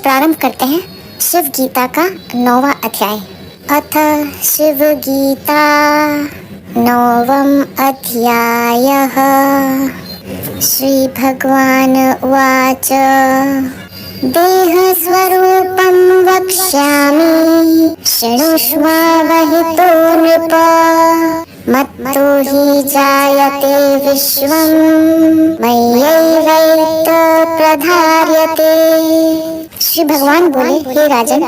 प्रारंभ करते हैं शिव गीता का 9वां अध्याय। अथ शिव गीता 9वम् अध्यायः। श्री भगवान उवाच देहस्वरूपं वक्ष्यामि शृणुष्व वहितो नृप। मत्तो हि जायते विश्वं मय्यैवैत प्रधार्यते। श्री भगवान बोले, हे राजन,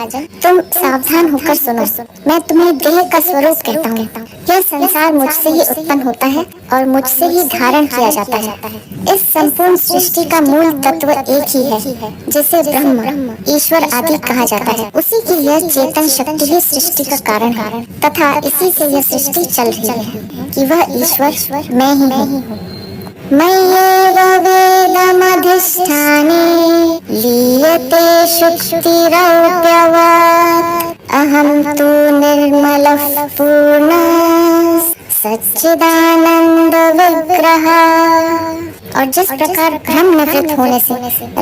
तुम सावधान होकर सुनो। मैं तुम्हें देह का स्वरूप कहता हूँ। यह संसार मुझसे ही उत्पन्न होता है और मुझसे ही धारण किया जाता है। इस संपूर्ण सृष्टि का मूल तत्व एक ही है, जिसे ब्रह्म, ईश्वर आदि कहा जाता है। उसी की यह चेतन शक्ति ही सृष्टि का कारण है तथा इसी से यह सृष्टि चल रही है कि वह ईश्वर मैं ही हूँ। मय्येव वेदमधिष्ठाने लीयते शुक्तिरव्यवत्। अहं तु निर्मलः पूर्णः सच्चिदानंद विग्रह। और जिस प्रकार ब्रह्म निवृत्त होने से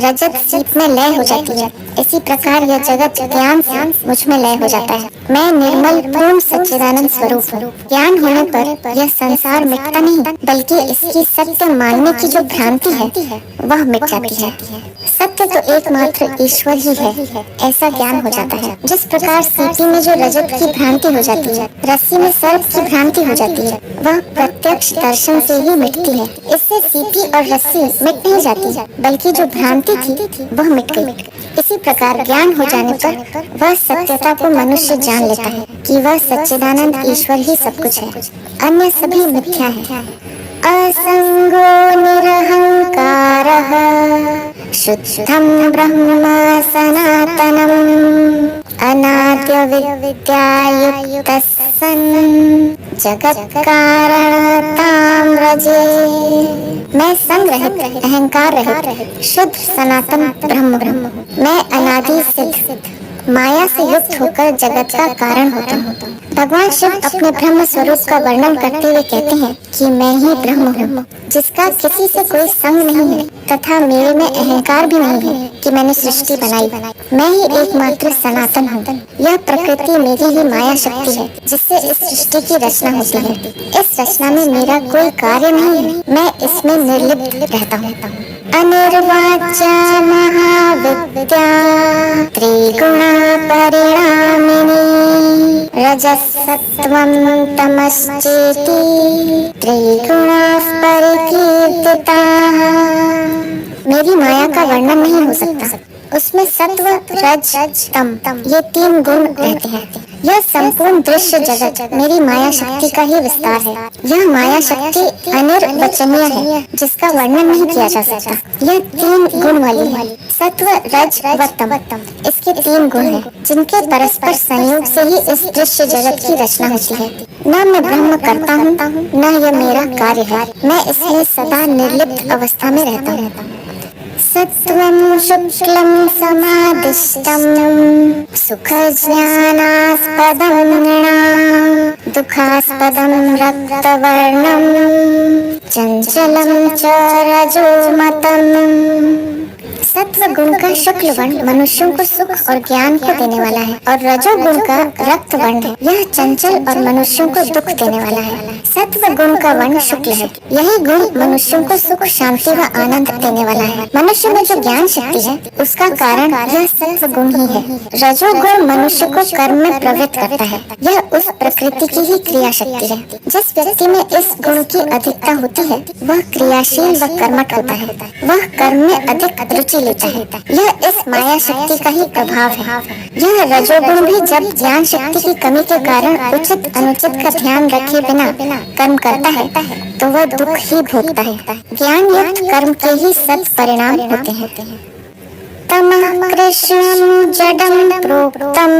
रजत सीप में लय हो जाती है, इसी प्रकार यह जगत ज्ञान से मुझ में लय हो जाता है। मैं निर्मल पूर्ण सच्चिदानंद स्वरूप हूँ। ज्ञान होने पर यह संसार मिटता नहीं, बल्कि इसकी सत्य मानने की जो भ्रांति है वह मिट जाती है। सत्य तो एकमात्र ईश्वर ही है, ऐसा ज्ञान हो जाता है। जिस प्रकार सीपी में जो रजत की भ्रांति हो जाती है, रस्सी में सर्प की भ्रांति हो जाती है, वह प्रत्यक्ष दर्शन से ही मिटती है। इससे सीपी और रस्सी मिट नहीं जाती, बल्कि जो भ्रांति थी वह मिट गई। इसी प्रकार ज्ञान हो जाने पर वह सत्यता को मनुष्य जान लेता है कि वह सच्चिदानंद ईश्वर ही सब कुछ है, अन्य सभी मिथ्या है। असंगो निरहंकारः शुद्धं ब्रह्म सनातनम् अनाद्यविद्यायुक्तः सन् जगत्कारणतां व्रजे। मैं संग रहित, अहंकार रहित, शुद्ध सनातन ब्रह्म हूँ। मैं अनादि सिद्ध माया से युक्त होकर जगत का कारण होता हूँ। भगवान शिव अपने ब्रह्म स्वरूप का वर्णन करते हुए कहते हैं कि मैं ही ब्रह्म हूँ, जिसका किसी से कोई संग नहीं है तथा मेरे में अहंकार भी नहीं है कि मैंने सृष्टि बनाई। मैं ही एकमात्र सनातन हूँ। यह प्रकृति मेरी ही माया शक्ति है, जिससे इस सृष्टि की रचना होती है। इस रचना में मेरा कोई कार्य नहीं है, मैं इसमें निर्लिप्त रहता हूँ। अनिर्वाच्य महाविद्या त्रिगुणा परिणामिनी रजसत्वं तमश्चेति त्रिगुणाः परिकीर्तिताः। मेरी माया का वर्णन नहीं हो सकता। उसमें सत्व, रज, तम ये 3 गुण रहते हैं। यह संपूर्ण दृश्य जगत मेरी माया शक्ति का ही विस्तार है। यह माया शक्ति अनिर्वचनीय है, जिसका वर्णन नहीं किया जा सकता। यह 3 गुण वाली है, सत्व, रज व तम। इसके 3 गुण हैं, जिनके परस्पर संयोग से ही इस दृश्य जगत की रचना होती है। न मैं ब्रह्म करता हूँ, न यह मेरा कार्य है। मैं इसमें सदा निर्लिप्त अवस्था में रहता हूँ। सत्वं शुक्लं समादिष्टं सुखज्ञानास्पदं नृणां दुःखास्पदं रक्तवर्णं चंचलं च रजोमतम्। सत्व गुण का शुक्ल वर्ण मनुष्यों को सुख और ज्ञान को देने वाला है और रजोगुण का रक्त वर्ण है, यह चंचल और मनुष्यों को दुख देने वाला है। सत्व गुण का वर्ण शुक्ल है, यही गुण मनुष्यों को सुख, शांति व आनंद देने वाला है। मनुष्य में जो ज्ञान शक्ति है, उसका कारण यह सत्व गुण ही है। रजोगुण मनुष्य को कर्म में प्रवृत्त करता है, यह उस प्रकृति की ही क्रिया शक्ति है। जिस व्यक्ति में इस गुण की अधिकता होती है, वह क्रियाशील व कर्मठ होता है, वह कर्म में अधिक रुचि लेता है। यह इस माया शक्ति का ही प्रभाव है। यह रजोगुण भी जब ज्ञान शक्ति की कमी के कारण उचित अनुचित का ध्यान रखे बिना कर्म करता है, तो वह दुख ही भोगता है। ज्ञान युक्त कर्म के ही सत् परिणाम होते हैं। तमः कृष्णं जडं प्रोक्तम्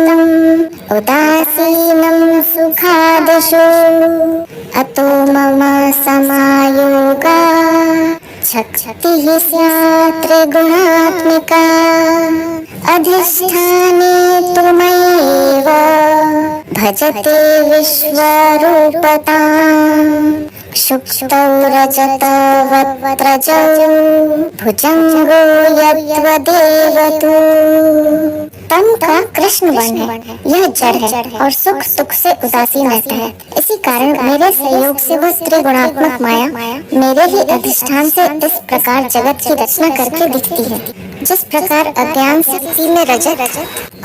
उदासीनं सुखादिषु अतो मम समायोगा शक्तिः स्यात् त्रिगुणात्मिका अधिष्ठाने तु मय्येव भजते विश्वरूपताम् शुक्तौ रजतवक्त्रजौ भुजंगो यद्वदेवतु। तन का कृष्ण वर्ण है, यह जड़ है और सुख दुख से उदासीन रहता है। इसी कारण मेरे सहयोग से वह त्रिगुणात्मक माया मेरे ही अधिष्ठान से इस प्रकार जगत की रचना करके दिखती है। जिस प्रकार अज्ञान शक्ति में रजत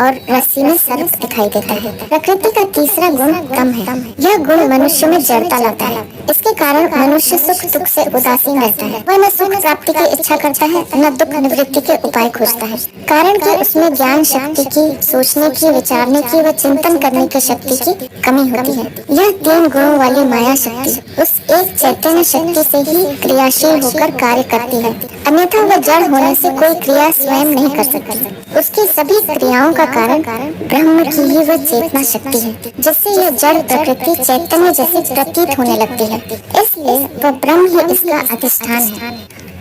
और रस्सी में सर्प दिखाई देता है। प्रकृति का तीसरा गुण कम है। यह गुण मनुष्य में जड़ता लाता है। इसके कारण मनुष्य सुख दुख से उदासीन रहता है। वह न सुख प्राप्ति की इच्छा करता है, न दुख निवृत्ति के उपाय खोजता है। कारण कि उसमें ज्ञान शक्ति की, सोचने की, विचारने की व चिंतन करने की शक्ति की कमी होती है। यह 3 गुणों वाली माया शक्ति उस एक चैतन्य शक्ति से ही क्रियाशील होकर कार्य करती है, अन्यथा वह जड़ होने से कोई क्रिया स्वयं नहीं कर सकती। उसकी सभी क्रियाओं का कारण ब्रह्म की ही वह चेतना शक्ति है, जिससे यह जड़ प्रकृति चैतन्य जैसी प्रतीत होने लगती है। इसलिए वह ब्रह्म ही इसका अधिष्ठान है।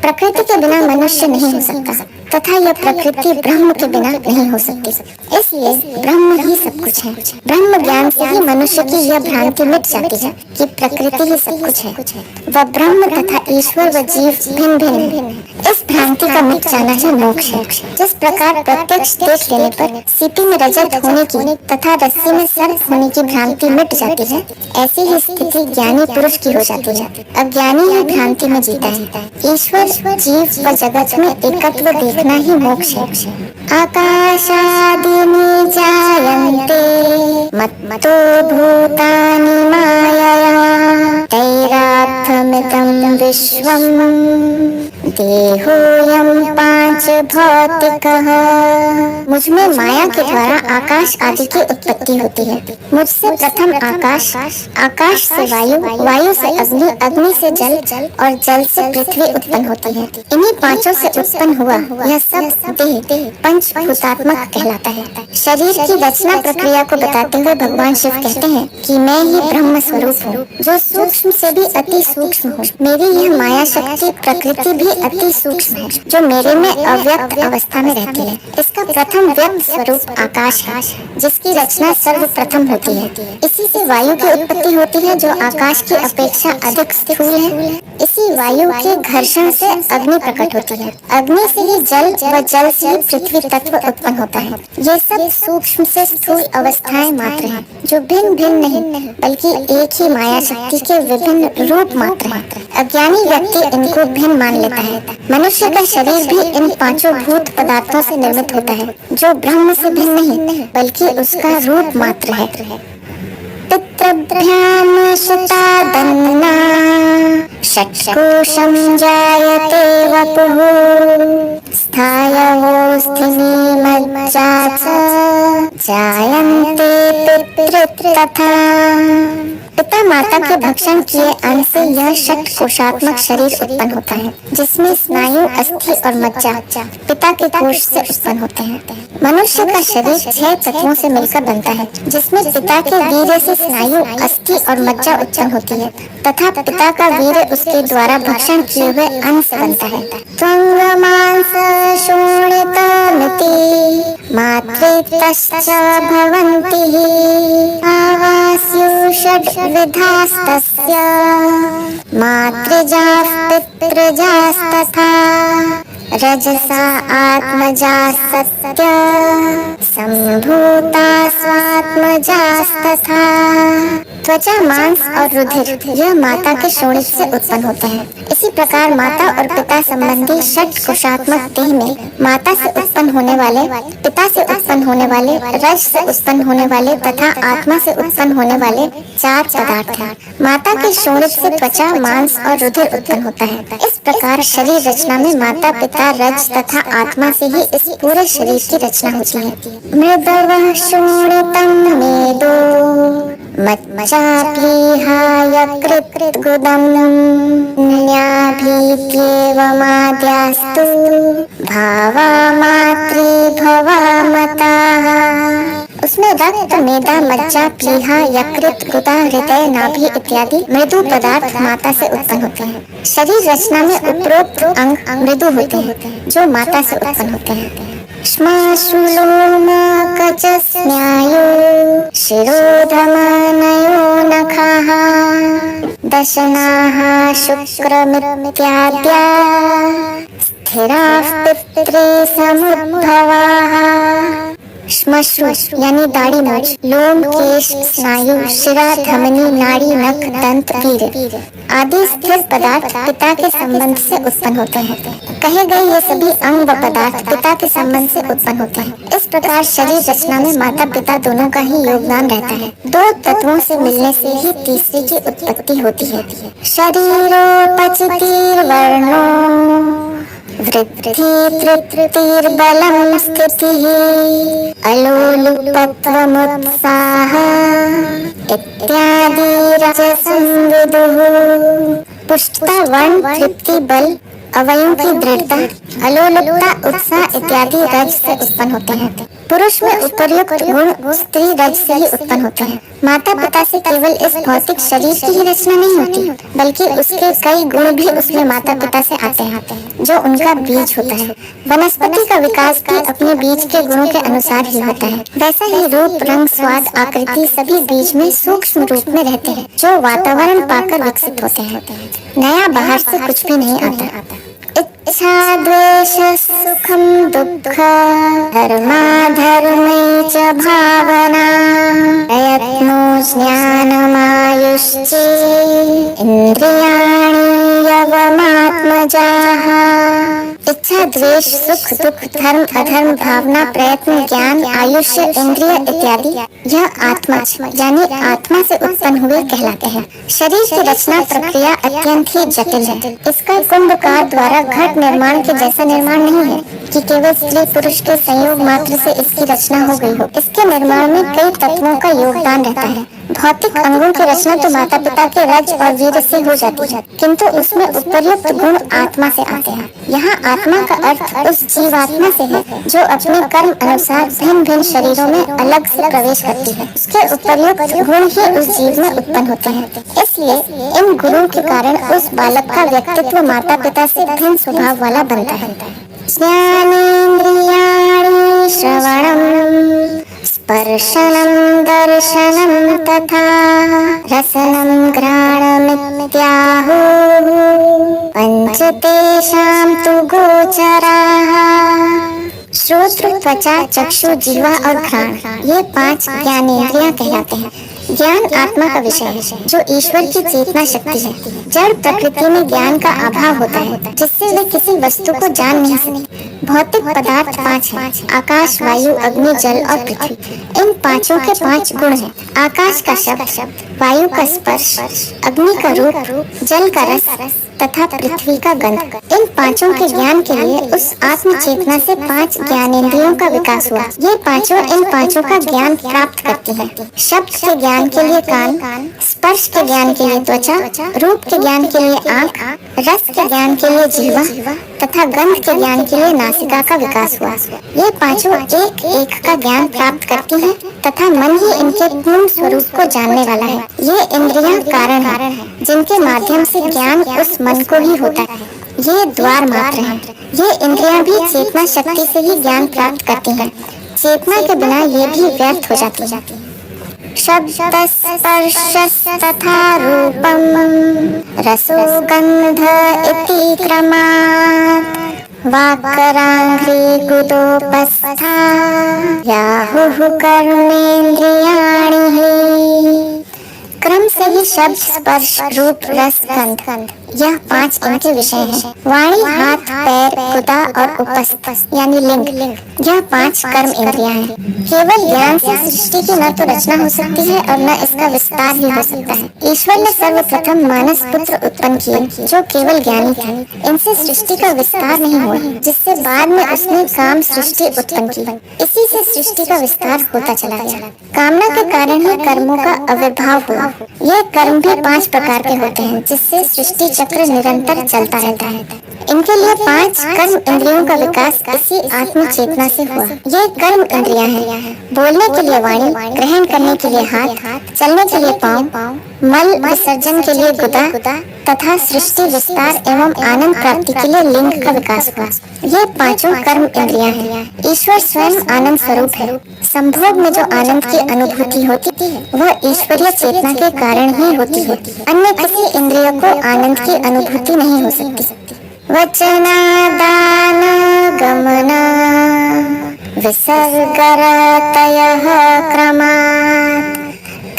प्रकृति के बिना मनुष्य नहीं हो सकता तथा यह प्रकृति ब्रह्म के बिना नहीं हो सकती। इसलिए ब्रह्म ही सब कुछ है। ब्रह्म ज्ञान से ही मनुष्य की यह भ्रांति मिट जाती है कि प्रकृति ही सब कुछ है। वह ब्रह्म तथा ईश्वर व जीव भिन्न भिन्न है। इस भ्रांति का मिट जाना ही मोक्ष है। जिस प्रकार प्रत्यक्ष देख लेने पर सीपी में रजत होने की तथा रस्सी में सर्प होने की भ्रांति मिट जाती है, ऐसी ही स्थिति ज्ञानी पुरुष की हो जाती है। अज्ञानी ही भ्रांति में जीता है। ईश्वर, जीव व जगत में एकत्व देखना ही मोक्ष है। आकाशादीनि जायन्ते मत्तो भूतानि मायया तैरात्थमिदं विश्वं देहोऽयं पांच भौतिकः। मुझमें माया के द्वारा आकाश आदि की उत्पत्ति होती है। मुझसे प्रथम आकाश, आकाश से वायु, वायु से अग्नि, अग्नि से जल और जल से पृथ्वी उत्पन्न होती है। इन्हीं पांचों से उत्पन्न हुआ यह सब देह पंचभूतात्मक कहलाता है। शरीर की रचना प्रक्रिया को बताते हुए भगवान शिव कहते हैं कि मैं ही ब्रह्म स्वरूप हूँ, जो सूक्ष्म से भी अति सूक्ष्म हूँ। मेरी यह माया शक्ति प्रकृति भी अति सूक्ष्म है, जो मेरे में अव्यक्त अवस्था में रहती है। इसका प्रथम व्यक्त स्वरूप आकाश है, जिसकी रचना सर्वप्रथम होती है। इसी से वायु की उत्पत्ति होती है, जो आकाश की अपेक्षा अधिक स्थूल है। इसी वायु के घर्षण से अग्नि प्रकट होती है। अग्नि से ही जल व जल से ही पृथ्वी तत्व उत्पन्न होता है। ये सब सूक्ष्म से स्थूल अवस्थाएं मात्र हैं, जो भिन्न भिन्न नहीं बल्कि एक ही माया शक्ति के विभिन्न रूप मात्र हैं। अज्ञानी व्यक्ति इनको भिन्न मान लेता है। मनुष्य का शरीर भी इन पांचों भूत पदार्थों से निर्मित होता है, जो ब्रह्म से भिन्न नहीं बल्कि उसका रूप मात्र है। पितृभ्याम सुतादन्ना षट्कोशं जायते वपुः स्थायवोऽस्थिनि मज्जा च जायन्ते पितृतथा। पिता माता के भक्षण किए अन्न से यह षट्कोशात्मक शरीर उत्पन्न होता है, जिसमें स्नायु, अस्थि और मज्जा पिता के कोश से उत्पन्न होते हैं। मनुष्य का शरीर 6 तत्वों से मिलकर बनता है, जिसमें पिता के वीर्य से स्नायु, अस्थि और मज्जा उत्पन्न होती है तथा पिता का वीर्य उसके द्वारा भक्षण किए हुए अन्न से बनता है। त्वंगमांस शोणितमिति मातृतश्च भवन्ति आवास्यु षड्विधास्तस्य मातृजाः पितृजास्तथा रजसा आत्मजास्तस्य संभूता स्वात्मजास्तथा। त्वचा, मांस और रुधिर यह माता के शोणित से उत्पन्न होते हैं। इसी प्रकार माता और पिता संबंधी षट्कोशात्मक देह में माता से उत्पन्न होने वाले, पिता से उत्पन्न होने वाले, रज से उत्पन्न होने वाले तथा आत्मा से उत्पन्न होने वाले 4 पदार्थ हैं। माता के शोणित से त्वचा, मांस और रुधिर उत्पन्न होता है। इस प्रकार शरीर रचना में माता, पिता, रज तथा आत्मा से ही इस पूरे शरीर की रचना होती है। मृदवः शोणितं मेदो मज्जाप्लीहाय कृतगुदं न्याभित्येवमाद्यास्तु भावा मातृभवा मताः। उसमें रक्त, मेदा, मज्जा, प्लीहा, यकृत, गुदा, हृदय, नाभि इत्यादि मृदु पदार्थ माता से उत्पन्न होते हैं। शरीर रचना में उपरोक्त अंग मृदु होते हैं, जो माता से उत्पन्न होते हैं। श्मश्रुलोमकचस्नायु शिरोधमनयो नखाः दशनाः शुक्रमित्याद्या स्थिराः पित्रे समुद्भवाः। श्मश्रु यानी दाढ़ी मूछ, लोम केश स्नायु शिरा धमनी नाड़ी नख दंत वीर्य आदि स्थिर पदार्थ पिता के संबंध से उत्पन्न होते हैं। कहे गए ये सभी अंग व पदार्थ पिता के संबंध से उत्पन्न होते हैं। इस प्रकार शरीर रचना में माता पिता दोनों का ही योगदान रहता है। दो तत्वों से मिलने से ही तीसरे की उत्पत्ति होती है। शरीरोपचितिर्वर्णो वृद्धिर्बलं स्थितिः अलोलुपत्वमुत्साह इत्यादि रजसं विदुः। पुष्टता वर्ण तृप्ति बल अवयवों की दृढ़ता अलोलुपता उत्साह इत्यादि रज से उत्पन्न होते हैं। पुरुष में उपर्युक्त गुण स्त्री रज से ही उत्पन्न होते हैं। माता पिता से केवल इस भौतिक शरीर की ही रचना नहीं होती, बल्कि उसके कई गुण भी उसमें माता पिता से आते हैं, जो उनका बीज होता है। वनस्पति का विकास भी अपने बीज के गुणों के अनुसार ही होता है। वैसा ही रूप रंग स्वाद आकृति सभी बीज में सूक्ष्म रूप में रहते हैं, जो वातावरण पाकर विकसित होते हैं। नया बाहर से कुछ भी नहीं आता। इच्छा द्वेष सुखम दुख धर्माधर्मे च भावना प्रयत्नो ज्ञानमायुश्च इंद्रियाणि यवमात्मजाः। इच्छा द्वेष सुख दुख धर्म अधर्म भावना प्रयत्न ज्ञान आयुष्य इंद्रिय इत्यादि यह आत्मा यानी आत्मा से उत्पन्न हुए कहलाते हैं। शरीर की रचना प्रक्रिया अत्यंत ही जटिल है। इसका कुंभकार द्वारा घट निर्माण के जैसा निर्माण नहीं है कि केवल स्त्री पुरुष के संयोग मात्र से इसकी रचना हो गई हो। इसके निर्माण में कई तत्वों का योगदान रहता है। भौतिक अंगों की रचना तो माता पिता के रज और वीर्य से हो जाती है, किंतु उसमें उपर्युक्त गुण आत्मा से आते हैं। यहाँ आत्मा का अर्थ उस जीवात्मा से है जो अपने कर्म अनुसार भिन्न भिन्न शरीरों में अलग से प्रवेश करती है। उसके उपर्युक्त गुण ही उस जीव में उत्पन्न होते हैं। इसलिए इन गुणों के कारण उस बालक का व्यक्तित्व माता पिता से भिन्न स्वभाव वाला बनता है। ज्ञानेन्द्रियाणि श्रवणं स्पर्शनं दर्शनं तथा रसनं घ्राणमित्याहुः पंच तेषां तु गोचराः। श्रोत्र त्वचा चक्षु जीवा और घ्राण ये 5 ज्ञानेंद्रियां कहलाते हैं। ज्ञान आत्मा का विषय है जो ईश्वर की चेतना शक्ति है। जड़ प्रकृति में ज्ञान का अभाव होता है जिससे वे किसी वस्तु को जान नहीं सकते। भौतिक पदार्थ 5 हैं, आकाश वायु अग्नि जल और पृथ्वी। इन पांचों के 5 गुण हैं। आकाश का शब्द, वायु का स्पर्श, अग्नि का रूप, जल का रस तथा पृथ्वी का गंध। इन पांचों के ज्ञान के लिए उस आत्म चेतना से 5 ज्ञानेंद्रियों का विकास हुआ। ये पांचों इन पांचों का ज्ञान प्राप्त करती हैं। शब्द के ज्ञान के लिए कान, स्पर्श के ज्ञान के लिए त्वचा, रूप के ज्ञान के लिए आँख, रस के ज्ञान के लिए जीवा तथा गंध के ज्ञान के लिए नासिका का विकास हुआ। ये पांचों एक एक का ज्ञान प्राप्त करती हैं तथा मन ही इनके पूर्ण स्वरूप को जानने वाला है। ये इंद्रियां कारण हैं जिनके माध्यम से ज्ञान उस मन को ही होता है। ये द्वार मात्र हैं। ये इंद्रियां भी चेतना शक्ति से ही ज्ञान प्राप्त करती हैं। चेतना के बिना ये भी व्यर्थ हो जाती है। शब्द स्पर्श तथा रूपम रसो गंध इति क्रमात् वाक्करांघ्रि गुदोपस्था याहुः कर्मेन्द्रियाणि। क्रम से ही शब्द स्पर्श रूप रस गंध यह 5 इनके विषय हैं। वाणी हाथ पैर गुदा और उपस्थ यानी लिंग यह 5 कर्म इंद्रियां हैं। केवल ज्ञान से सृष्टि की न तो रचना हो सकती है और न इसका विस्तार ही हो सकता है। ईश्वर ने सर्वप्रथम मानस पुत्र उत्पन्न किए जो केवल ज्ञानी थे। इनसे सृष्टि का विस्तार नहीं हुआ, जिससे बाद में उसने काम सृष्टि उत्पन्न की। इसी से सृष्टि का विस्तार होता चला गया। कामना के कारण ही कर्मों का आविर्भाव हुआ। ये कर्म भी 5 प्रकार के होते हैं जिससे सृष्टि चक्र निरंतर चलता रहता है। इनके लिए 5 कर्म इंद्रियों का विकास इसी आत्म चेतना से हुआ। ये कर्म इंद्रियां हैं, बोलने के लिए वाणी, ग्रहण करने के लिए हाथ, चलने के लिए पाँव, मल विसर्जन के लिए गुदा तथा सृष्टि विस्तार एवं आनंद प्राप्ति के लिए लिंग का विकास हुआ। ये पांचों कर्म इंद्रियां हैं। ईश्वर स्वयं आनंद स्वरूप है। संभोग में जो आनंद की अनुभूति होती है वह ईश्वरीय चेतना के कारण ही होती है। अन्य किसी इंद्रियों को आनंद की अनुभूति नहीं हो सकती। वचनादान गमना विसर्गरतयः क्रमात्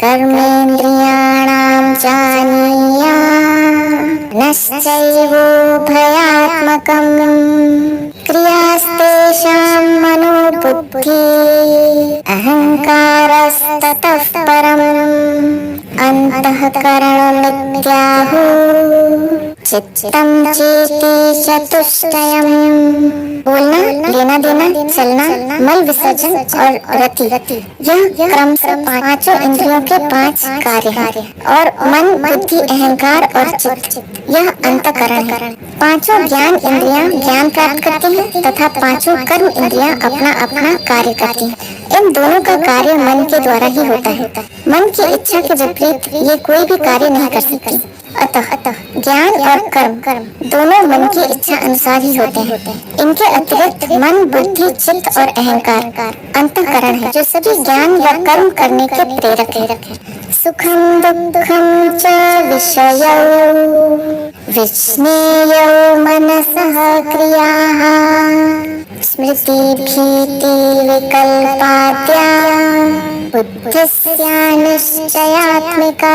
कर्मेन्द्रियाणां जानीया नश्चैवोभयात्मकम् क्रियास्तेषां मनोबुद्धि अहंकारस्ततः परम् अंतःकरणमित्याहुः चित्तं चेति चतुष्टयम्। बोलना, लेना देना, चलना, मल विसर्जन और रति, यह क्रम से पांचों इंद्रियों के 5 कार्य हैं। और मन, बुद्धि, अहंकार और चित्त, यह अंतःकरण है। पांचों ज्ञान इंद्रियां ज्ञान प्राप्त करती हैं तथा पांचों कर्म इंद्रियां अपना अपना कार्य करती हैं। इन दोनों का कार्य मन के द्वारा ही होता है। मन की इच्छा के विपरीत ये कोई भी कार्य नहीं कर सकती। अतः ज्ञान और कर्म दोनों मन की इच्छा अनुसार ही होते हैं। इनके अतिरिक्त मन, बुद्धि, चित्त और अहंकार अंतःकरण है जो सभी ज्ञान व कर्म करने के प्रेरक है। सुखम दुःखम च विषयौ विज्ञेयौ मनसः क्रियाः स्मृति भीति विकल्पाद्या बुद्धिस्या निश्चयात्मिका।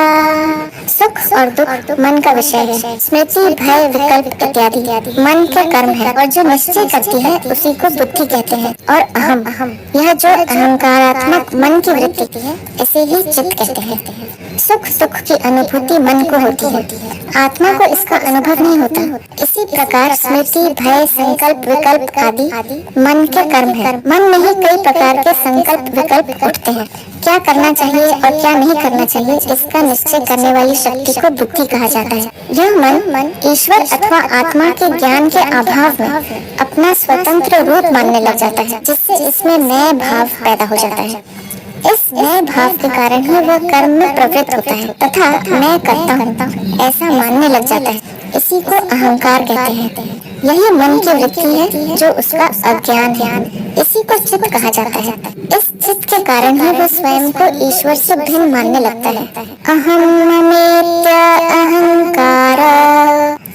सुख और दुख मन का विषय है। स्मृति, भय, विकल्प इत्यादि मन के कर्म है और जो निश्चय करती है उसी को बुद्धि कहते हैं। और अहम, यह जो अहंकारात्मक मन की वृत्ति है इसे ही चित्त कहते हैं। सुख दुख की अनुभूति मन को होती है, आत्मा को इसका अनुभव नहीं होता। इसी प्रकार स्मृति, भय, संकल्प, विकल्प आदि मन के कर्म है। मन में ही कई प्रकार के संकल्प विकल्प उठते हैं। क्या करना चाहिए और क्या नहीं करना चाहिए इसका निश्चय करने वाली शक्ति को बुद्धि कहा जाता है। यह मन ईश्वर अथवा आत्मा के ज्ञान के अभाव में अपना स्वतंत्र रूप मानने लग जाता है, जिससे इसमें नए भाव पैदा हो जाता है। इस नए भाव के कारण ही वह कर्म में प्रवृत्त होता है तथा मैं करता हूँ ऐसा मानने लग जाता है। इसी को अहंकार कहते हैं। यही मन की वृत्ति है जो उसका अज्ञान है। इसी को चित्त कहा जाता है। इस चित्त के कारण ही वह स्वयं को ईश्वर से भिन्न मानने लगता है। अहं ममेत्य अहंकार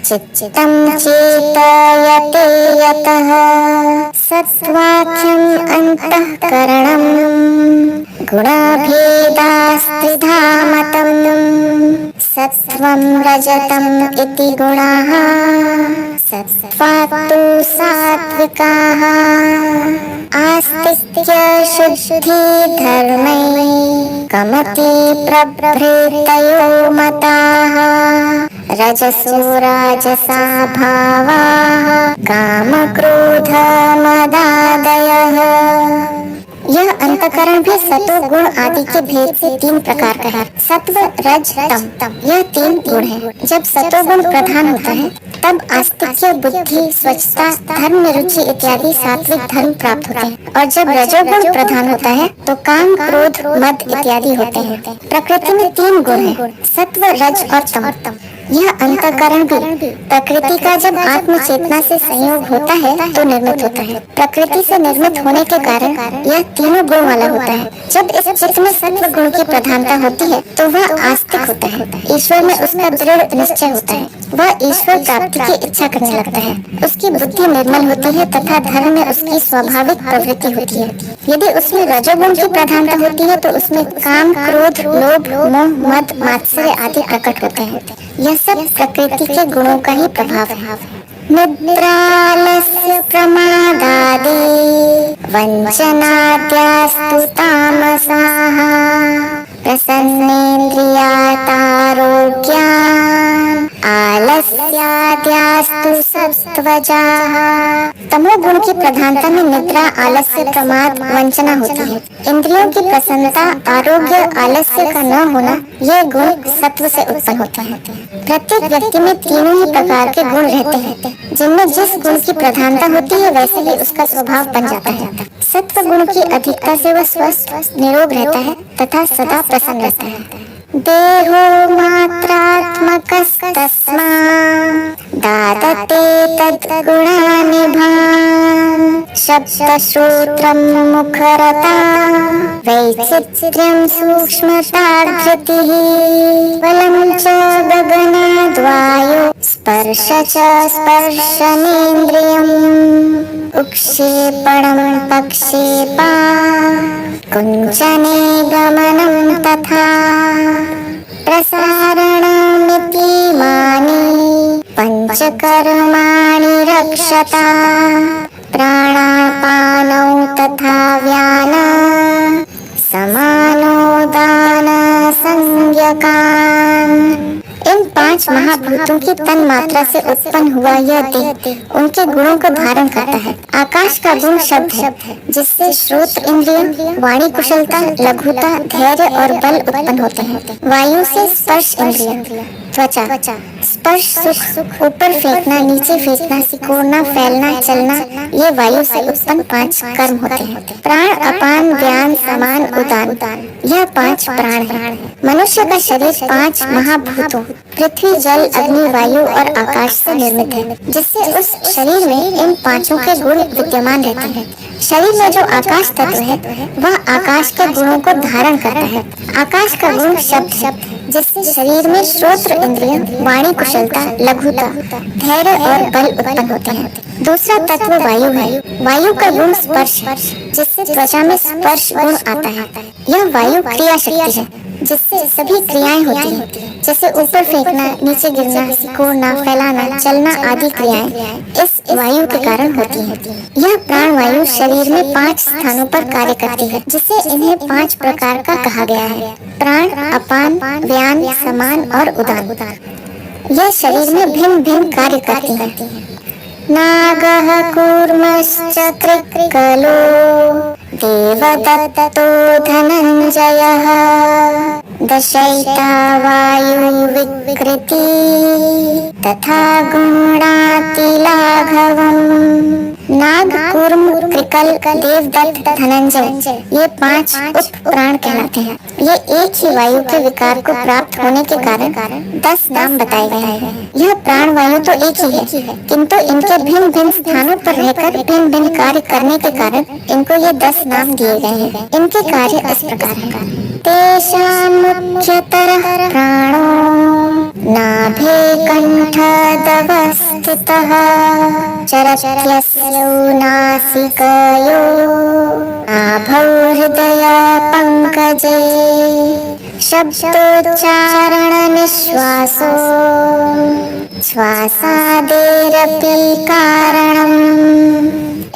चित्तं चेतयते यतः सत्वाख्यं अंतःकरणं गुणभेदास्त्रिधा मतम् सत्वं रजतम् इति गुणाः सत्त्वात्तु सात्विकाः आस्तिक्य शुद्धि धर्मै कमति प्रभृतयो मताः रजसो राजसा भावाः काम क्रोध मदादयः। यह अंतःकरण भी सतो गुण आदि के भेद से 3 प्रकार का है। सत्व, रज, तम, यह 3 गुण है। जब सतो गुण प्रधान होता है तब आस्तिक्य, बुद्धि, स्वच्छता, धर्म, रुचि इत्यादि सात्विक धर्म प्राप्त होते हैं। और जब रजोगुण प्रधान होता है तो काम, क्रोध, मद इत्यादि होते हैं। प्रकृति में 3 गुण है, सत्व, रज और तम। यह अंतःकरण भी प्रकृति का जब आत्म चेतना से संयोग होता है तो निर्मित होता है। प्रकृति से निर्मित होने के कारण यह तीनों गुण वाला होता है। जब इस चित्त में सत्व गुण की प्रधानता होती है तो वह आस्तिक होता है। ईश्वर में उसका दृढ़ निश्चय होता है। वह ईश्वर प्राप्ति की इच्छा करने लगता है। उसकी बुद्धि निर्मल होती है तथा धर्म में उसकी स्वाभाविक प्रवृत्ति होती है। यदि उसमें रजोगुण की प्रधानता होती है तो उसमें काम, क्रोध, लोभ, मोह, मद, मात्सर्य आदि प्रकट होते हैं। यह सब प्रकृति के गुणों का ही प्रभाव है। निद्रालस्य प्रमादादि वंचनाद्यास्तु तामसाः प्रसन्नेन्द्रियातारोग्या आलस्य आलस्याद्यास्तु सत्त्वजाः। तमोगुण की प्रधानता में निद्रा, आलस्य, प्रमाद, वंचना होती है। इंद्रियों की प्रसन्नता, आरोग्य, आलस्य का न होना, ये गुण सत्व से उत्पन्न होते हैं। प्रत्येक व्यक्ति में तीनों ही प्रकार के गुण रहते हैं, जिनमें जिस गुण की प्रधानता होती है वैसे ही उसका स्वभाव बन जाता है। सत्व गुण की अधिकता से वह स्वस्थ, निरोग रहता है तथा सदा प्रसन्न रहता है। देहो मात्रात्मकस्तस्मात् दादते तद्गुणानि भान्। शब्दश्रोत्रं मुखरता वैचित्र्यं सूक्ष्मता धृतिः। बलं च गगनाद्वायो स्पर्श च स्पर्शनेन्द्रियम्। उक्षेपणं पक्षेपा कुञ्चने गमनं तथा। प्रसारणमिति मानि पञ्चकर्माणि रक्षता। प्राणापानौ तथा व्याना समानो दान संज्ञकान्। इन 5 महाभूतों की तन मात्रा से उत्पन्न हुआ यह देह उनके गुणों को धारण करता है। आकाश का गुण शब्द है, जिससे श्रोत्र इंद्रिय, वाणी कुशलता, लघुता, धैर्य और बल उत्पन्न होते हैं। वायु से स्पर्श इंद्रिय, त्वचा, स्पर्श सुख, ऊपर फेंकना, नीचे फेंकना, सिकोड़ना, फैलना, चलना, ये वायु से उत्पन्न 5 कर्म होते हैं। प्राण, अपान, व्यान, समान, उदान, यह 5 प्राण है। मनुष्य का शरीर 5 महाभूतों पृथ्वी, जल, अग्नि, वायु और आकाश से निर्मित है, जिससे उस शरीर में इन 5 के गुण विद्यमान रहते हैं। शरीर में जो आकाश तत्व है वह आकाश के गुणों को धारण करता है। आकाश का गुण शब्द है, जिससे शरीर में श्रोत्र इंद्रिय, वाणी कुशलता, लघुता, धैर्य और बल उत्पन्न होते हैं। दूसरा तत्व वायु है। वायु का गुण स्पर्श है, जिससे त्वचा में स्पर्श गुण आता है। यह वायु क्रिया शक्ति है, जिससे सभी क्रियाएं होती हैं, जैसे ऊपर फेंकना, नीचे गिरना, सिकोड़ना, फैलाना, चलना आदि क्रियाएं इस वायु के कारण होती हैं। यह प्राण वायु शरीर में 5 स्थानों पर कार्य करती है, जिससे इन्हें 5 प्रकार का कहा गया है। प्राण, अपान, व्यान, समान और उदान। यह शरीर में भिन्न भिन्न कार्य करती हैं। नागः कूर्मश्च कृक्कलो देवदत्तो धनञ्जयः दशैता वायुविकृति तथा गृह्णाति लाघवम्। नाग, कूर्म, कृकल, देवदत्त, धनंजय, ये 5 उप प्राण कहलाते हैं। ये एक ही वायु के विकार को प्राप्त होने के कारण 10 नाम बताए गए हैं। यह प्राण वायु तो एक ही है, किंतु इनके भिन्न भिन्न स्थानों पर रहकर भिन्न भिन्न कार्य करने के कारण इनको ये 10 नाम दिए गए हैं। इनके कार्य इस प्रकार हैं। तेषां मुख्यतरः प्राणो नाभे कण्ठदवस्थितः चरत्यस्यो नासिकयो नाभौ हृदय पंकजे। शब्दोच्चारण निश्वासो श्वासादेरपि कारणम्।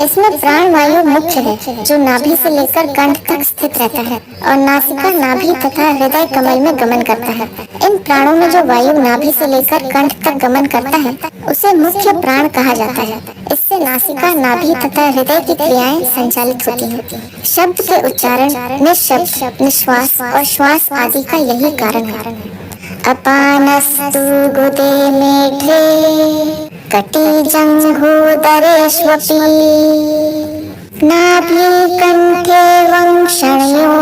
इसमें प्राण वायु मुख्य है, जो नाभि से लेकर कंठ तक स्थित रहता है और नासिका, नाभि तथा हृदय कमल में गमन करता है। इन प्राणों में जो वायु नाभि से लेकर कंठ तक गमन करता है उसे मुख्य प्राण कहा जाता है। इससे नासिका, नाभि तथा हृदय की क्रियाएं संचालित होती हैं। शब्द के उच्चारण, निःशब्द, निश्वास और श्वास आदि का यही कारण है। अपानस्तु गुदे मेढ्रे कटिजङ्घोदरेष्वपि नाभि कण्ठे वंक्षण्यो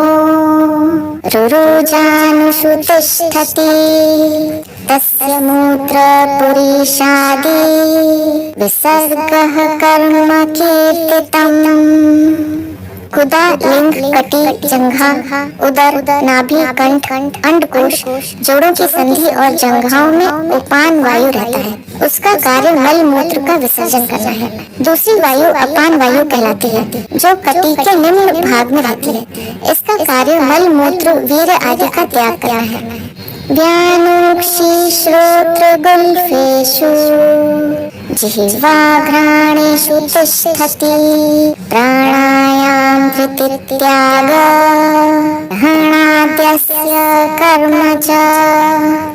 रुरुजानुषु तिष्ठति तस्य मूत्रपुरीषादि विसर्गः कर्म कीर्तितम्। कुदा, लिंग, कटी, जंघा, उदर, नाभि, कंठ, अंडकोश, जोड़ों की संधि और जंघाओं में उपान वायु रहता है। उसका कार्य मल मूत्र का विसर्जन करना है। दूसरी वायु अपान वायु कहलाती है, जो कटी के निम्न भाग में रहती है। इसका कार्य मल मूत्र, वीर आदि का त्याग करना है। व्यानोक्षी श्रोत्र गुल्फेषु जिह्वाघ्राणेषु तिष्ठति प्राणायाम धृतित्याग ग्रहणाद्यस्य कर्म च।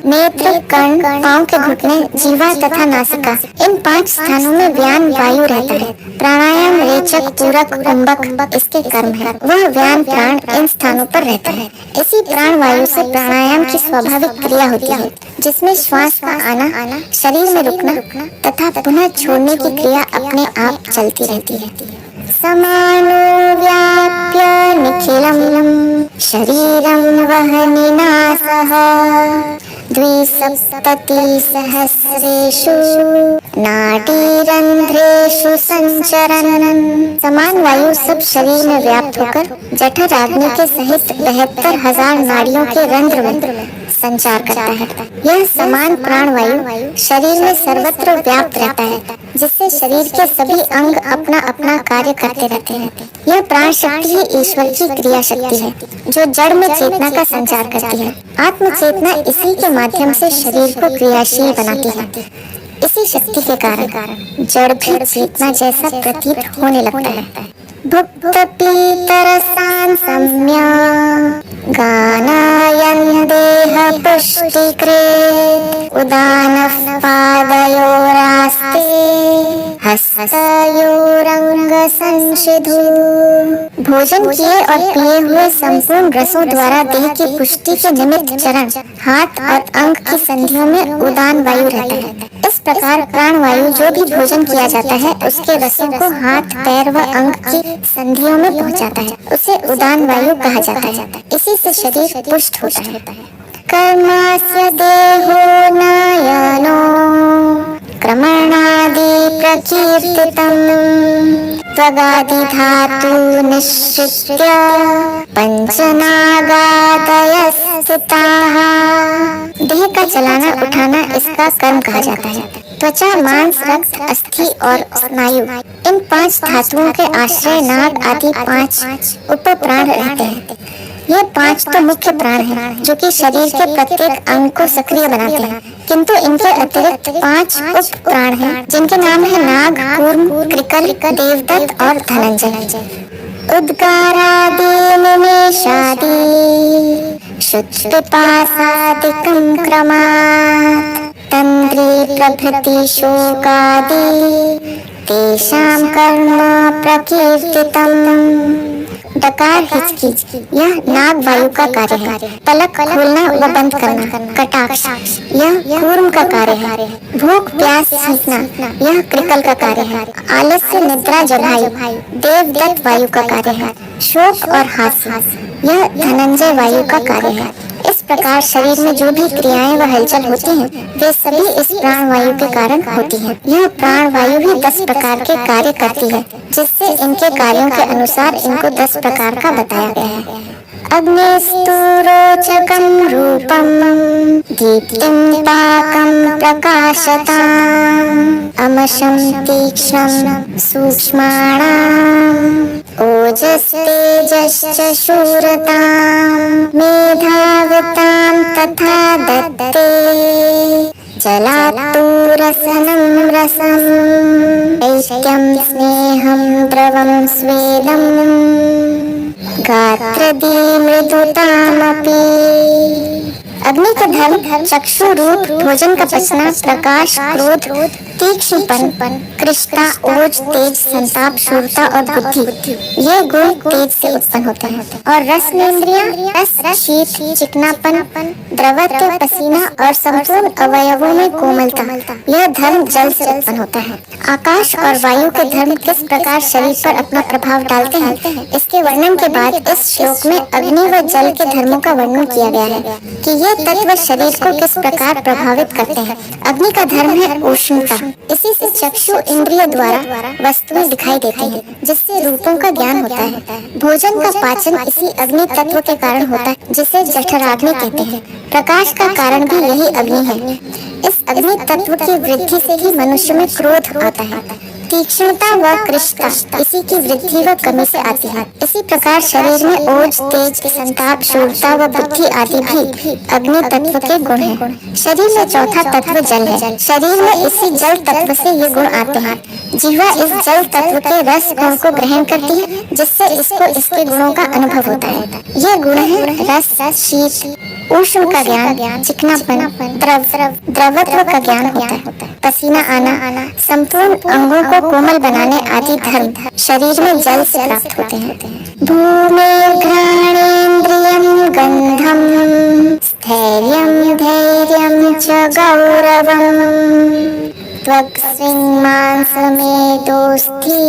नेत्र, कर्ण, पांव के घुटने, जीवा तथा नासिका, इन 5 स्थानों में व्यान वायु रहता है। प्राणायाम रेचक, पूरक, कुंभक इसके कर्म है। वह व्यान प्राण इन स्थानों पर रहता है। इसी प्राण वायु से प्राणायाम की स्वाभाविक क्रिया होती है, जिसमें श्वास का आना, शरीर में रुकना तथा पुनः छोड़ने की क्रिया अपने आप चलती रहती है। समानो व्याप्य निखिलम शरीरम वहनिना सह द्विसप्तति सहस्रेषु नाडीरंध्रेषु संचरन्। समान वायु सब शरीर में व्याप्त होकर जठराग्नि के सहित 72,000 नाड़ियों के रंध्र में संचार करता है। यह समान प्राण वायु शरीर में सर्वत्र व्याप्त रहता है, जिससे शरीर के सभी अंग अपना अपना कार्य करते रहते हैं। यह प्राण शक्ति ही ईश्वर की क्रिया शक्ति है, जो जड़ में चेतना का संचार करती है। आत्म चेतना इसी के माध्यम से शरीर को क्रियाशील बनाती है। इसी शक्ति के कारण जड़ भी चेतना जैसा प्रतीत होने लगता है। भुक्त पीतरसान् सम्य गानायन् देह पुष्टिकृत् उदानः पादयोरास्ते हस्तयोरंग संशिधु। भोजन किए और पिए हुए संपूर्ण रसों द्वारा देह की पुष्टि के निमित्त चरण, हाथ और अंग की संधियों में उदान वायु रहता है। इस प्रकार प्राण वायु जो भी भोजन किया जाता है उसके रसों को हाथ, पैर व अंग की संधियों में पहुंचाता है, उसे उदान वायु कहा जाता है। इसी से शरीर पुष्ट होता है। कर्मस्य देहो नयनो क्रमणादि प्रकीर्तितम् त्वगादि धातु निश्चित्य पंचनागादय स्थिताः। देह का चलाना उठाना इसका कर्म कहा जाता है। त्वचा, मांस, रक्त, अस्थि और स्नायु, इन 5 धातुओं के आश्रय नाग आदि 5 उप प्राण रहते हैं। ये 5 तो मुख्य प्राण हैं, जो कि शरीर के प्रत्येक अंग को सक्रिय बनाते हैं, किंतु इनके अतिरिक्त 5 उप प्राण हैं, जिनके नाम है नाग, कूर्म, कृकल, देवदत्त और धनंजय। उद्गारादि निमेषादि शुच्चिपासादिकं क्रमात् तंद्री प्रभृति शोकादि तेषां कर्म प्रकीर्तितम्। डकार, हिचकी, यह नाग वायु का कार्य है। पलक खोलना व बंद करना, कटाक्ष, यह कूर्म का कार्य है। भूख प्यास छींकना, यह कृकल का कार्य है। आलस्य, निद्रा, जघाई, देवदत्त वायु का कार्य है। शोक और हास्य, यह धनंजय वायु का कार्य है। इस प्रकार शरीर में जो भी क्रियाएं व हलचल होती हैं, वे सभी इस प्राण वायु के कारण होती हैं। यह प्राण वायु ही 10 प्रकार के कार्य करती है, जिससे इनके कार्यों के अनुसार इनको 10 प्रकार का बताया गया है। अग्निस्तु रोचकं रूपं दीप्तिं पाकं प्रकाशताम् अमशं तीक्ष्णं सूक्ष्माणाम् ओजस्तेजश्च शूरताम् मेधावितां तथा दत्ते जलात्तु रसनं रसम् ऐक्यं स्नेहं द्रवं स्वेदम् गात्रदी मृदुतामपि। अग्नि का धर्म चक्षु रूप, भोजन का पचना, प्रकाश, क्रोध, तीक्ष्णपन, कृष्णा, ओज, तेज, संताप, शूरता और बुद्धि, ये गुण तेज से उत्पन्न होते हैं। और रस में इंद्रियां, रस, शीत, चिकनापन, द्रवत्व, पसीना और संपूर्ण अवयवों में कोमलता, यह धर्म जल से उत्पन्न होता है। आकाश और वायु के धर्म किस प्रकार शरीर पर अपना प्रभाव डालते हैं, इसके वर्णन के बाद इस श्लोक में अग्नि व जल के धर्मों का वर्णन किया गया है कि ये तत्व शरीर को किस प्रकार प्रभावित करते हैं। अग्नि का धर्म है उष्णता, इसी से चक्षु इंद्रिय द्वारा वस्तुएं दिखाई देती हैं, जिससे रूपों का ज्ञान होता है। भोजन का पाचन इसी अग्नि तत्व के कारण होता है, जिसे जठराग्नि कहते हैं। प्रकाश का कारण भी यही अग्नि है। इस अग्नि तत्व की वृद्धि से ही मनुष्य में क्रोध आता है। तीक्ष्णता व कृशता इसी की वृद्धि व कमी से आती है। इसी प्रकार शरीर में ओज, तेज, संताप, शूरता व बुद्धि आदि भी अग्नि तत्व के गुण हैं। शरीर में चौथा तत्व जल है। शरीर में इसी जल तत्व से ये गुण आते हैं। जीवा इस जल तत्व के रस गुण को ग्रहण करती है, जिससे इसको इसके गुणों का अनुभव होता है। ये गुण है रस, शीत, उष्ण का ज्ञान, चिकनापन, द्रवत्व का ज्ञान होता है, पसीना आना, संपूर्ण अंगों को कोमल बनाने आदि धर्म शरीर में जल से प्राप्त होते हैं। भूमि घ्राणेन्द्रियं गंधम स्थैर्यं धैर्यं च गौरवम् त्वक्स्मिन्मांसमेदोस्थि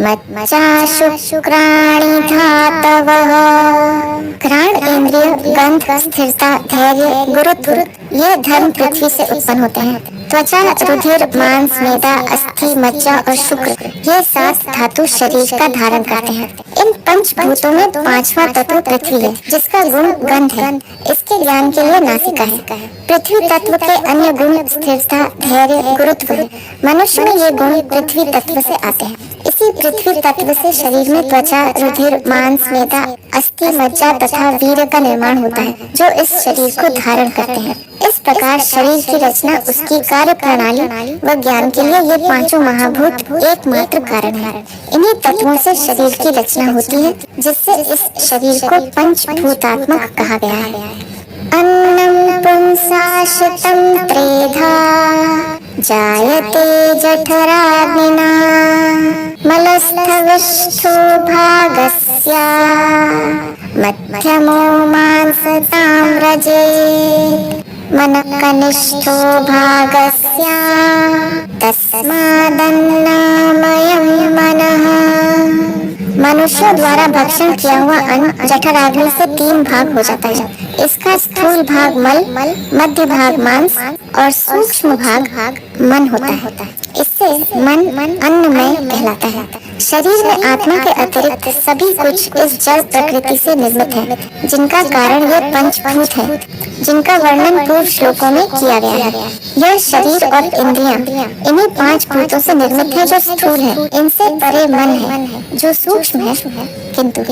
मज्जा शुक्राणि धातवः। घ्राण इंद्रिय, गंध, स्थिरता, धैर्य, गुरुत्व ये धर्म पृथ्वी से उत्पन्न होते हैं। त्वचा, रुधिर, मांस, मेदा, अस्थि, मज्जा और शुक्र ये 7 धातु शरीर का धारण करते हैं। इन पंचभूतों में 5वां तत्व पृथ्वी है, जिसका गुण गंध है। इसके ज्ञान के लिए नासिका है। पृथ्वी तत्व के अन्य गुण स्थिरता, धैर्य, गुरुत्व है। मनुष्य में ये गुण पृथ्वी तत्व से आते हैं। इसी पृथ्वी तत्व से शरीर में त्वचा, रुधिर, मांस, मेदा, अस्थि, मज्जा तथा वीर्य का निर्माण होता है, जो इस शरीर को धारण करते हैं। इस प्रकार शरीर की रचना, उसकी कार्य प्रणाली व ज्ञान के लिए ये 5 महाभूत एकमात्र कारण है। इन्हीं तत्वों से शरीर की रचना होती है, जिससे इस शरीर को पंचभूतात्मक कहा गया है। अन्नं पुंसाश्रितं त्रेधा जायते जठराग्निना मलस्थविष्ठो भागस्य मध्यमो मांसतां व्रजेत् मनकनिष्ठो भागस्य तस्मादन्नमयं मनः। मनुष्यों द्वारा भक्षण किया हुआ अन्न जठराग्नि से 3 भाग हो जाता है। इसका स्थूल भाग मल, मध्य भाग मांस और सूक्ष्म भाग मन होता है। इससे मन अन्नमय कहलाता है। शरीर में आत्मा के अतिरिक्त सभी कुछ इस जड़ प्रकृति से निर्मित है, जिनका कारण ये पंचभूत है, जिनका वर्णन पूर्व श्लोकों में किया गया है। यह शरीर और इंद्रियां इन्हीं 5 भूतों से निर्मित है, जो स्थूल है। इनसे परे मन है, जो सूक्ष्म है, किंतु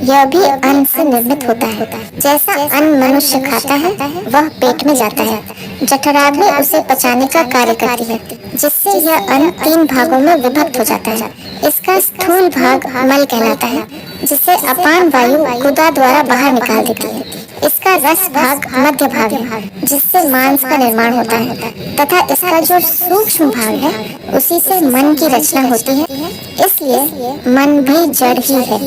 यह भी अन्न से निर्मित होता है। जैसा अन्न मनुष्य खाता है, वह पेट में जाता है। जठराग्नि उसे पचाने का कार्य करती है, जिससे यह अन्न 3 भागों में विभक्त हो जाता है। इसका स्थूल भाग मल कहलाता है, जिसे अपान वायु गुदा द्वारा बाहर निकाल देती है। इसका रस भाग मध्य भाग है, जिससे मांस का निर्माण होता है, तथा इसका जो सूक्ष्म भाग है, उसी से मन की रचना होती है। इसलिए मन भी जड़ ही है,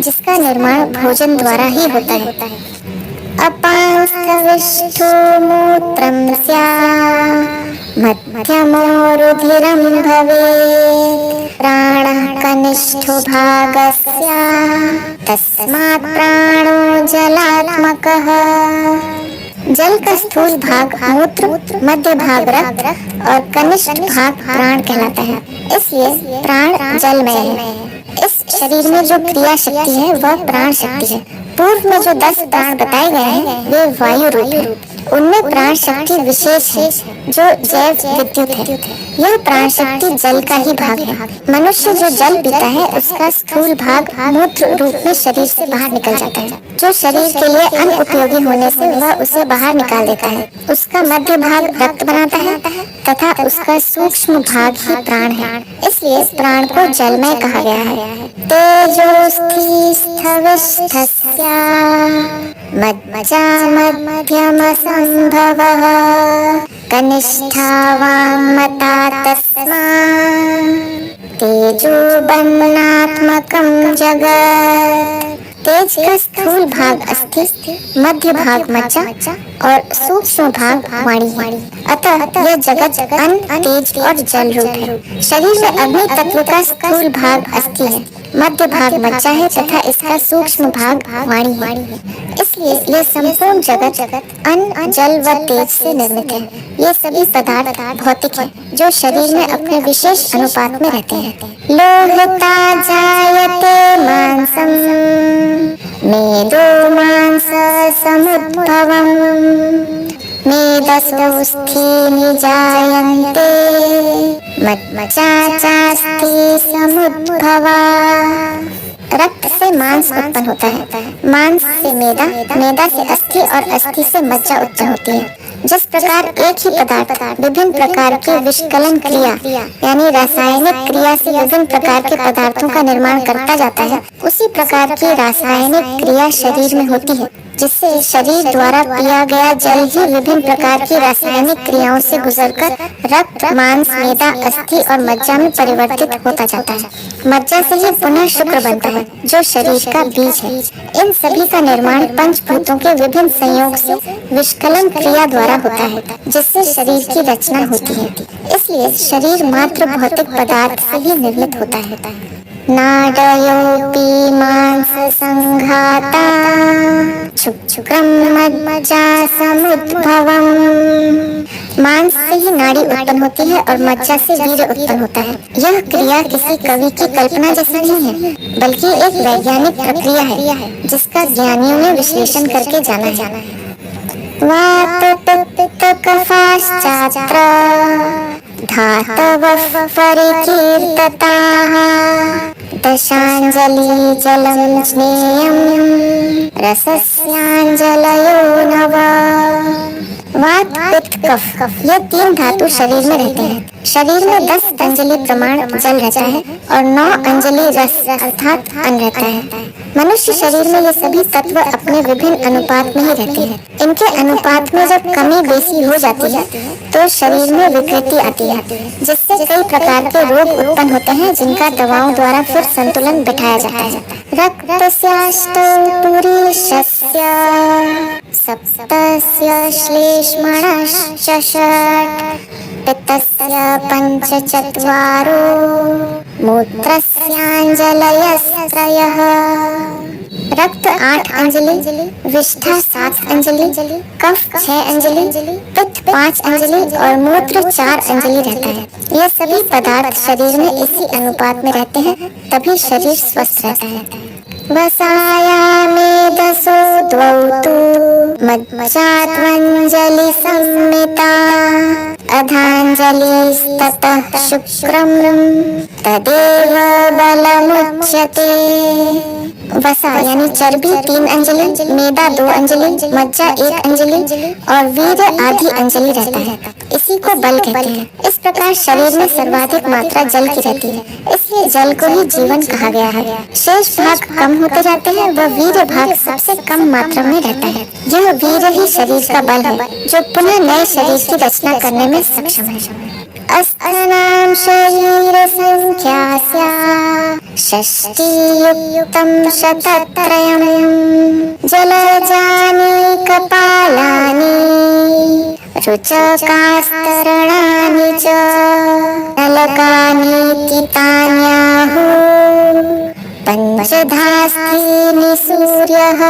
जिसका निर्माण भोजन द्वारा ही होता है। अपांस्तविष्ठो मूत्रं स्यात् मध्यमो रुधिरं भवेत् प्राणः कनिष्ठो भागस्य तस्मात् प्राणो जलात्मकः। जल का स्थूल भाग मूत्र, मध्य भाग रक्त और कनिष्ठ भाग प्राण कहलाता है। इसलिए प्राण जलमय है। इस शरीर में जो क्रिया शक्ति है, वह प्राण शक्ति है। पूर्व में जो 10 प्राण बताए गए हैं, वे वायु रूप है। उनमें प्राण शक्ति विशेष है, जो जैव विद्युत है। यह प्राण शक्ति जल का ही भाग है। मनुष्य जो जल पीता है, उसका स्थूल भाग मूत्र रूप में शरीर से बाहर निकल जाता है, जो शरीर के लिए अनुपयोगी होने से वह उसे बाहर निकाल देता है। उसका मध्य भाग रक्त बनाता है, तथा उसका सूक्ष्म भाग ही प्राण है। इसलिए प्राण को जलमय कहा गया है। तेजोस्थि स्थविष्ठस्य मज्जा मध्यम संभवः कनिष्ठा वाङ्मता तस्मात् तेजो बन्नात्मकं जगत्। तेज का स्थूल भाग अस्थि, मध्य भाग मज्जा और सूक्ष्म भाग वाणी है। अतः यह जगत अन्न, तेज और जल रूप है। शरीर में अग्नि तत्व का स्थूल भाग अस्थि है, मध्य भाग मज्जा है तथा इसका सूक्ष्म भाग वाणी है। इसलिए यह संपूर्ण जगत अन्न, जल व तेज से निर्मित है। ये सभी पदार्थ भौतिक हैं, जो शरीर में अपने विशेष अनुपात में रहते हैं। लोहिता जायते मांसम मेदो मांस समुद्भवम् मेदसोऽस्थीनि जायन्ते मज्जा चास्ति समुद्भवा। रक्त से मांस उत्पन्न होता है, मांस से मेदा, मेदा से अस्थि और अस्थि से मज्जा उत्पन्न होती है। जिस प्रकार एक ही पदार्थ विभिन्न प्रकार की विष्कलन क्रिया यानी रासायनिक क्रिया से विभिन्न प्रकार के पदार्थों का निर्माण करता जाता है, उसी प्रकार की रासायनिक क्रिया शरीर में होती है, जिससे शरीर द्वारा पिया गया जल ही विभिन्न प्रकार की रासायनिक क्रियाओं से गुजरकर रक्त, मांस, मेदा, अस्थि और मज्जा में परिवर्तित होता जाता है। मज्जा से ही पुनः शुक्र बनता है, जो शरीर का बीज है। इन सभी का निर्माण पंचभूतों के विभिन्न संयोग से विष्कलन क्रिया द्वारा होता है, जिससे शरीर की रचना होती है। इसलिए शरीर मात्र भौतिक पदार्थ से ही निर्मित होता है। नाडयोऽपि मांस संघाता शुक्रम मज्जा समुद्भवम्। मांस से ही नाड़ी उत्पन्न होती है और मज्जा से वीर्य उत्पन्न होता है। यह क्रिया किसी कवि की कल्पना जैसी नहीं है, बल्कि एक वैज्ञानिक प्रक्रिया है, जिसका ज्ञानियों ने विश्लेषण करके जाना है। वात पित्त कफाश्चात्र धातवः परिकीर्तताः दशांजलि जलम ज्ञेयम् रसस्यांजलयो नव। वात, पित्त, कफ ये तीन धातु शरीर में रहते हैं। शरीर में 10 अंजलि प्रमाण जल रहता है और 9 अंजलि रस अर्थात अन्न रहता है। मनुष्य शरीर में ये सभी तत्व अपने विभिन्न अनुपात में ही रहते हैं। इनके अनुपात में जब कमी बेसी हो जाती है तो शरीर में विकृति आती है, जिससे कई प्रकार के रोग उत्पन्न होते हैं, जिनका दवाओं द्वारा फिर संतुलन बिठाया जाता है। रक्तस्याष्टौ पुरीशस्य सप्तस्य श्लेष्मणश्च षट् पित्तस्य पञ्चचत्वारो मूत्रस्याञ्जलयस्त्रयः। रक्त 8 अंजलि, विष्ठा 7 अंजलि, कफ 6 अंजलि, पित्त 5 अंजलि और मूत्र 4 अंजलि रहता है। ये सभी पदार्थ शरीर में इसी अनुपात में रहते हैं, तभी शरीर स्वस्थ रहता है। वसायामेदसो द्वौ तु मज्जात्वञ्जलि सम्मिता अधाञ्जलिस्ततः शुक्रं तदेव बलमुच्यते। वसा यानी चर्बी 3 अंजलि, मेदा 2 अंजलि, मज्जा 1 अंजलि और वीर्य आधी अंजलि रहता है। इसी को बल कहते हैं। इस प्रकार शरीर में सर्वाधिक मात्रा जल की रहती है, इसलिए जल को ही जीवन कहा गया है। शेष भाग कम होते जाते हैं, वह वीर्य भाग सबसे कम मात्रा में रहता है। यह वीर्य ही शरीर का बल है, जो पुनः नए शरीर की रचना करने में सक्षम है। अस्थानां शरीर संख्यास्या षष्टियुक्तं शतत्रयम् जलजानि कपालानि रुचकास्तरणानि च नलकानीति तान्याहुः पंचधास्थीनि सूर्यः।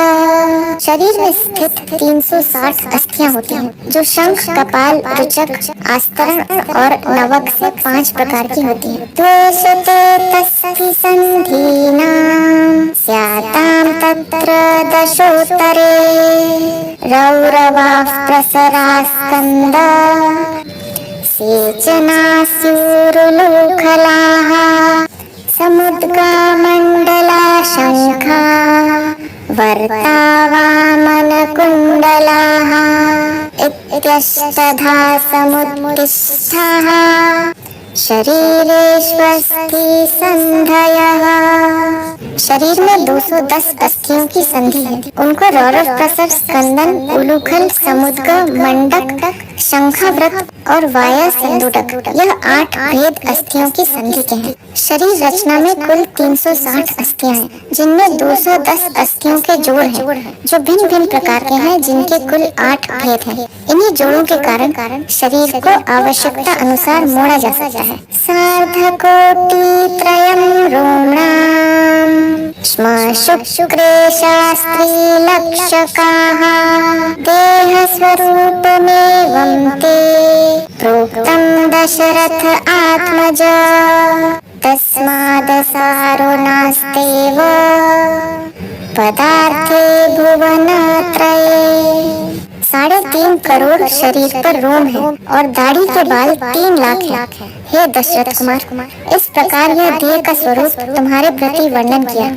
शरीर में स्थित 360 अस्थियां होती हैं, जो शंख, कपाल, रुचक, आस्तरण और नवक से 5 प्रकार की होती हैं। द्वेषते तस्ति संधीनां स्यातां तत्र दशोत्तरे रौरवाः प्रसरास्कन्दा सेचनास्यूरुलूखलाः समुद्गा मंडला शंखा वर्तावामनकुण्डलाः इत्यष्टधा समुत्तिष्ठाः शरीरेष्वस्थि संधयः। शरीर में 210 अस्थियों की संधि है। उनको रौरव, प्रसर, स्कंदन, उलूखल, समुद्ग, मंडक, शंखावृत और वाया संदूडक यह 8 भेद अस्थियों की संधि के हैं। शरीर रचना में कुल 360 अस्थियां हैं, जिनमें 210 अस्थियों के जोड़ हैं, जो भिन्न भिन्न प्रकार के हैं, जिनके कुल 8 भेद हैं। इन्हीं जोड़ों के कारण शरीर को आवश्यकता अनुसार मोड़ा जा सकता है। सार्धकोटित्रयं रोमणाम् स्म शुक्रे शास्त्री लक्षकाः देहस्वरूपमेवं ते प्रोक्तं दशरथ आत्मज तस्मादसारो नास्तेव पदार्थे भुवनत्रये। 3.5 करोड़ शरीर पर रोम है और दाढ़ी के बाल 3 लाख है। हे दशरथ कुमार, इस प्रकार यह देह का स्वरूप तुम्हारे प्रति वर्णन किया।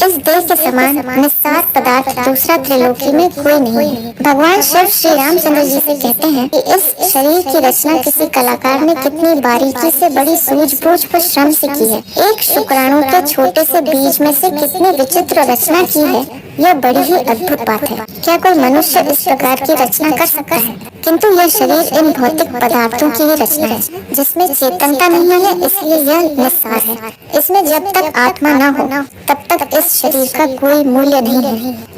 इस देह के समान निस्सार पदार्थ दूसरा त्रिलोकी में कोई नहीं है। भगवान शिव श्री रामचंद्र जी से कहते हैं कि इस शरीर की रचना किसी कलाकार ने कितनी बारीकी से, बड़ी सूझबूझ व श्रम से की है। एक शुक्राणु के छोटे से बीज में से कितनी विचित्र रचना की है, यह बड़ी ही अद्भुत बात है। क्या कोई मनुष्य इस प्रकार की रचना कर सकता है? किंतु यह शरीर इन भौतिक पदार्थों की ही रचना है, जिसमें चेतनता नहीं है, इसलिए यह निस्सार है। इसमें जब तक आत्मा न हो तब तक इस शरीर का कोई मूल्य नहीं है।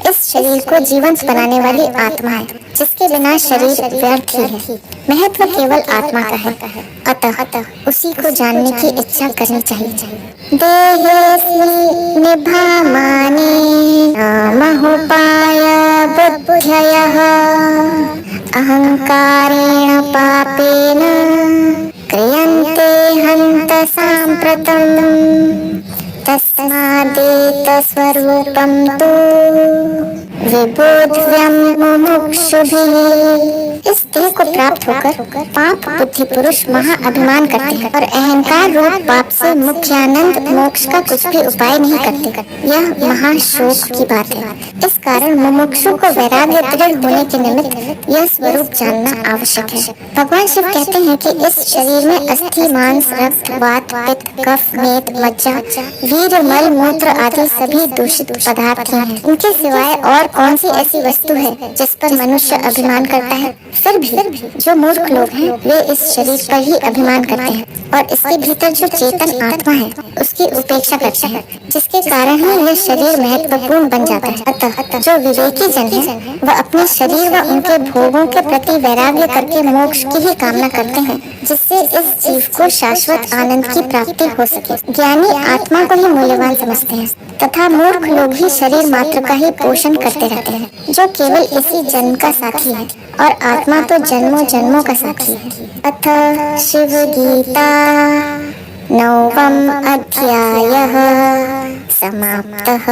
इस शरीर को जीवंत बनाने वाली आत्मा है, जिसके बिना शरीर व्यर्थ ही है। महत्व केवल आत्मा का है, अतः उसी को जानने की इच्छा करनी चाहिए। देहेऽस्मिन् निभामाने नामहुपाय बुद्धयः अहंकारेण पापेन क्रियन्ते हन्त साम्प्रतम् तस्मादेतस्वरूपं तु विबोध्यं मुमुक्षुभिः। इस देह को प्राप्त होकर पाप बुद्धि पुरुष महा अभिमान करते हैं और अहंकार रूप पाप से मुख्यानंद मोक्ष का कुछ भी उपाय नहीं करते। यह महाशोक की बात है। इस कारण मुमुक्षु को वैराग्य दृढ़ होने के निमित्त यह स्वरूप जानना आवश्यक है। भगवान शिव कहते हैं कि इस शरीर में अस्थि, मांस, रक्त, वात, पित्त, कफ, मेद, मज्जा, वीर्य, मल, मूत्र आदि सभी दूषित पदार्थ हैं। इनके सिवाय और कौन सी ऐसी वस्तु है जिस पर मनुष्य अभिमान करता है? फिर भी जो मूर्ख लोग हैं वे इस शरीर पर ही अभिमान करते हैं और इसके भीतर जो चेतन आत्मा है उसकी उपेक्षा करते हैं, जिसके कारण ही यह शरीर महत्वपूर्ण बन जाता है। अतः जो विवेकी जन है वह अपने शरीर व उनके भोगों के प्रति वैराग्य करके मोक्ष की ही कामना करते हैं, जिससे इस जीव को शाश्वत आनंद की प्राप्ति हो सके। ज्ञानी आत्मा को ही मूल्यवान समझते हैं तथा मूर्ख लोग ही शरीर मात्र का ही पोषण करते रहते हैं, जो केवल इसी जन्म का साथी है और आत्मा तो जन्मों जन्मों का साथी है। अथ शिव गीता 9वां अध्यायः समाप्तः।